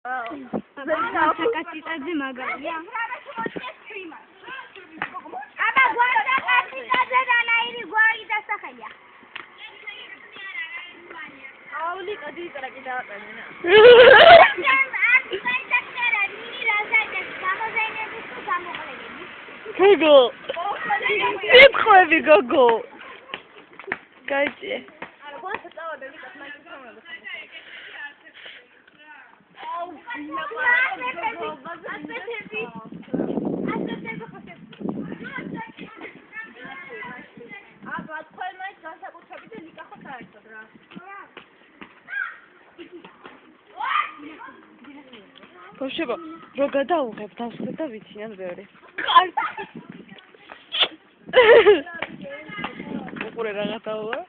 საკაციტაძე მაგარია. აბა საკაციტაძე დანაირი გვარი დასახელია. აული კადიტარა კიდააყენენა. გოგო. სიტყვები გოგო. გაიჭე. Poșeba, roga da un hep, dar să da vicina de ore. Pure ragata ora.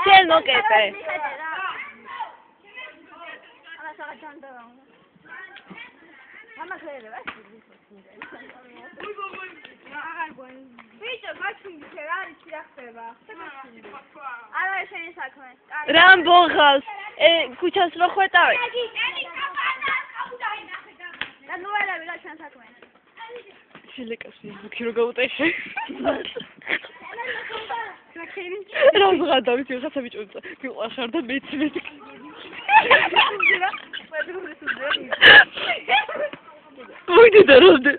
Ce nu quete? Mama crede, vai. Rambo house. Kuchas lo juetave. La novela de la chanza con. Chile casi, no quiero que uteše. Rozgada, ვიცი, ხაცა ბიჭოცა. მიყვარხარ და მეცმეთ. მოიდი და როდე.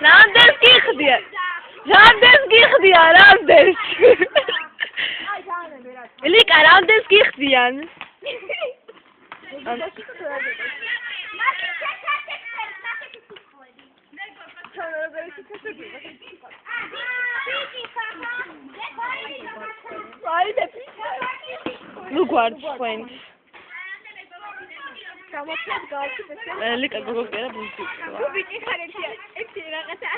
Ramdes gixdია. Ramdes gixdია, Ramdes. ლიკა, Ramdes gixდიან. Look what's point. ლიკა გოგო კერა ბუჩი. გუბიჭი ხარეთია. ეცი რაღაცა.